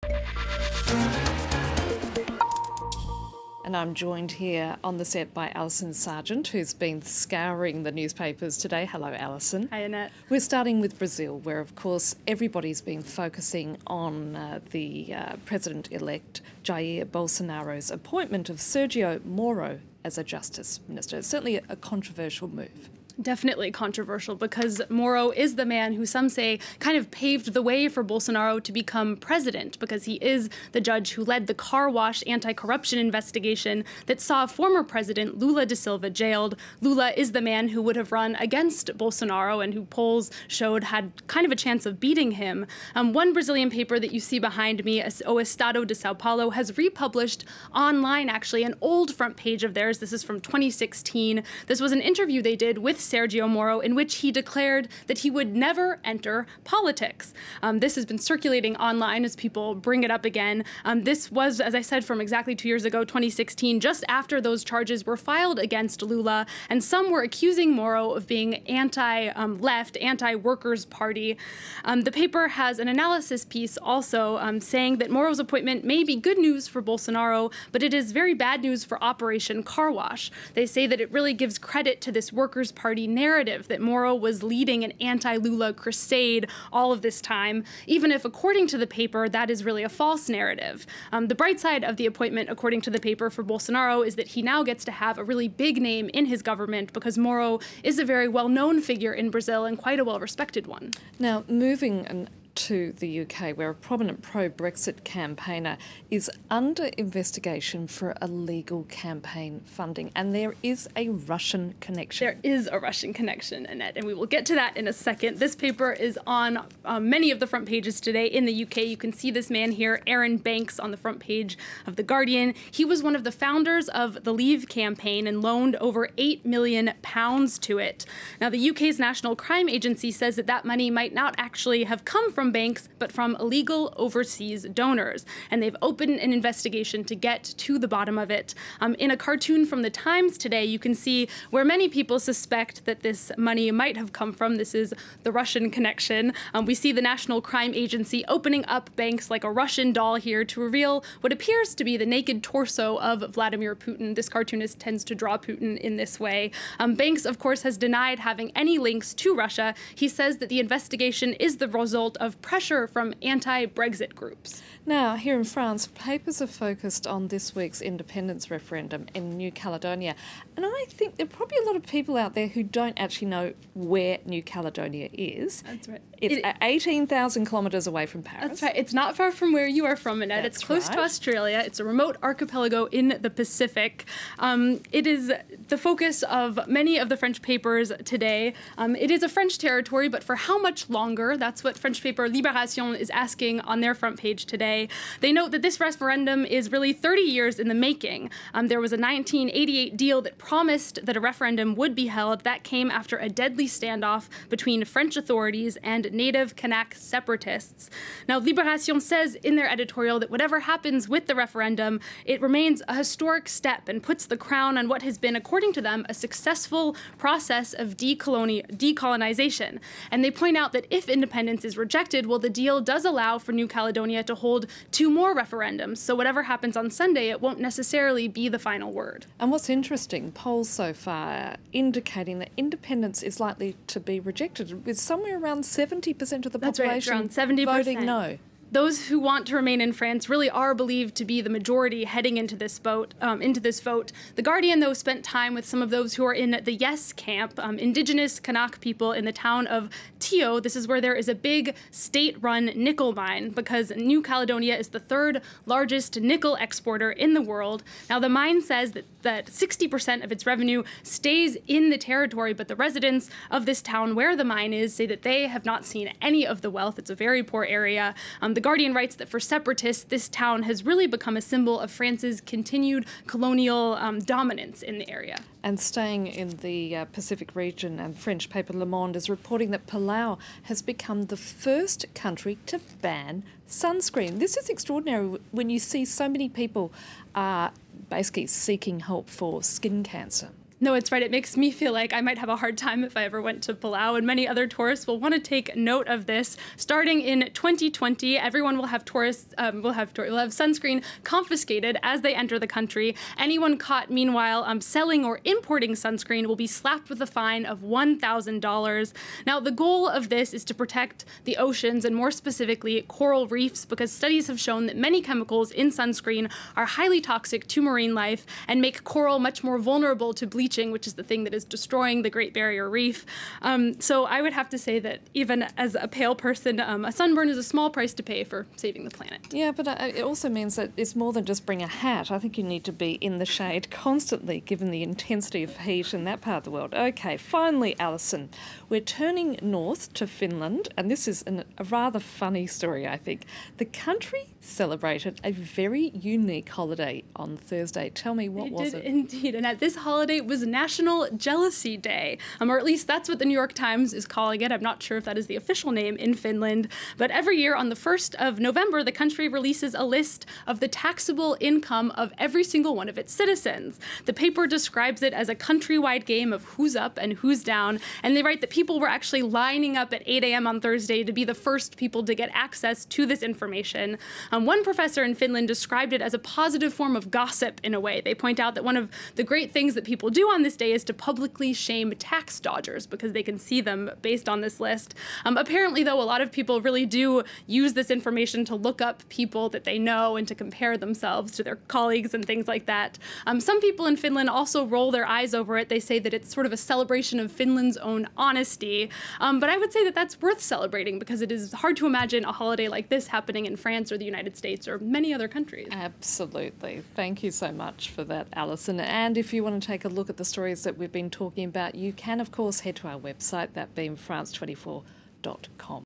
And I'm joined here on the set by Alison Sargent, who's been scouring the newspapers today. Hello, Alison. Hi, Annette. We're starting with Brazil, where, of course, everybody's been focusing on the President-elect Jair Bolsonaro's appointment of Sergio Moro as a justice minister. It's certainly a controversial move. Definitely controversial, because Moro is the man who some say kind of paved the way for Bolsonaro to become president, because he is the judge who led the car wash anti-corruption investigation that saw former president Lula da Silva jailed. Lula is the man who would have run against Bolsonaro and who polls showed had kind of a chance of beating him. One Brazilian paper that you see behind me, O Estado de Sao Paulo, has republished online, actually, an old front page of theirs. This is from 2016. This was an interview they did with Sergio Moro, in which he declared that he would never enter politics. This has been circulating online as people bring it up again. This was, as I said, from exactly 2 years ago, 2016, just after those charges were filed against Lula, and some were accusing Moro of being anti-left, anti-Workers' Party. The paper has an analysis piece also saying that Moro's appointment may be good news for Bolsonaro, but it is very bad news for Operation Car Wash. They say that it really gives credit to this Workers' Party narrative that Moro was leading an anti-Lula crusade all of this time, even if, according to the paper, that is really a false narrative. The bright side of the appointment, according to the paper, for Bolsonaro is that he now gets to have a really big name in his government, because Moro is a very well-known figure in Brazil and quite a well-respected one. Now, moving to the UK, where a prominent pro-Brexit campaigner is under investigation for illegal campaign funding, and there is a Russian connection. There is a Russian connection, Annette, and we will get to that in a second. This paper is on many of the front pages today in the UK. You can see this man here, Erin Banks, on the front page of The Guardian. He was one of the founders of the Leave campaign and loaned over £8 million to it. Now, the UK's National Crime Agency says that that money might not actually have come from banks, but from illegal overseas donors. And they've opened an investigation to get to the bottom of it. In a cartoon from the Times today, you can see where many people suspect that this money might have come from. This is the Russian connection. We see the National Crime Agency opening up banks like a Russian doll here to reveal what appears to be the naked torso of Vladimir Putin. This cartoonist tends to draw Putin in this way. Banks, of course, has denied having any links to Russia. He says that the investigation is the result of pressure from anti-Brexit groups. Now, here in France, papers are focused on this week's independence referendum in New Caledonia. And I think there are probably a lot of people out there who don't actually know where New Caledonia is. That's right. It's 18,000 kilometres away from Paris. That's right. It's not far from where you are from, Annette. It's close to Australia. It's a remote archipelago in the Pacific. It is the focus of many of the French papers today. It is a French territory, but for how much longer? That's what French paper Libération is asking on their front page today. They note that this referendum is really 30 years in the making. There was a 1988 deal that promised that a referendum would be held. That came after a deadly standoff between French authorities and native Kanak separatists. Now, Libération says in their editorial that whatever happens with the referendum, it remains a historic step and puts the crown on what has been, according to them, a successful process of decolonization. And they point out that if independence is rejected, well, the deal does allow for New Caledonia to hold 2 more referendums. So whatever happens on Sunday, it won't necessarily be the final word. And what's interesting, polls so far indicating that independence is likely to be rejected, with somewhere around 70% of the population around 70% voting no. Those who want to remain in France really are believed to be the majority heading into this vote. The Guardian, though, spent time with some of those who are in the yes camp, indigenous Kanak people in the town of Tio. This is where there is a big state-run nickel mine, because New Caledonia is the 3rd largest nickel exporter in the world. Now, the mine says that 60% of its revenue stays in the territory, but the residents of this town where the mine is say that they have not seen any of the wealth. It's a very poor area. The Guardian writes that for separatists, this town has really become a symbol of France's continued colonial dominance in the area. And staying in the Pacific region, and French paper Le Monde is reporting that Palau has become the first country to ban sunscreen. This is extraordinary when you see so many people are basically seeking help for skin cancer. No, it's right. It makes me feel like I might have a hard time if I ever went to Palau, and many other tourists will want to take note of this. Starting in 2020, everyone will have sunscreen confiscated as they enter the country. Anyone caught, meanwhile, selling or importing sunscreen will be slapped with a fine of $1,000. Now, the goal of this is to protect the oceans and more specifically coral reefs, because studies have shown that many chemicals in sunscreen are highly toxic to marine life and make coral much more vulnerable to bleaching, which is the thing that is destroying the Great Barrier Reef. So I would have to say that even as a pale person, a sunburn is a small price to pay for saving the planet. Yeah, but it also means that it's more than just bring a hat. I think you need to be in the shade constantly, given the intensity of heat in that part of the world. Okay, finally, Alison, we're turning north to Finland, and this is a rather funny story, I think. The country celebrated a very unique holiday on Thursday. Tell me, what was it? Indeed, and at this holiday was National Jealousy Day, or at least that's what the New York Times is calling it. I'm not sure if that is the official name in Finland, but every year on the 1st of November, the country releases a list of the taxable income of every single one of its citizens. The paper describes it as a countrywide game of who's up and who's down, and they write that people were actually lining up at 8 a.m. on Thursday to be the first people to get access to this information. One professor in Finland described it as a positive form of gossip in a way. They point out that one of the great things that people do on this day is to publicly shame tax dodgers because they can see them based on this list. Apparently, though, a lot of people really do use this information to look up people that they know and to compare themselves to their colleagues and things like that. Some people in Finland also roll their eyes over it. They say that it's sort of a celebration of Finland's own honesty. But I would say that that's worth celebrating because it is hard to imagine a holiday like this happening in France or the United States or many other countries. Absolutely. Thank you so much for that, Alison. And if you want to take a look at the stories that we've been talking about, you can, of course, head to our website, that being france24.com.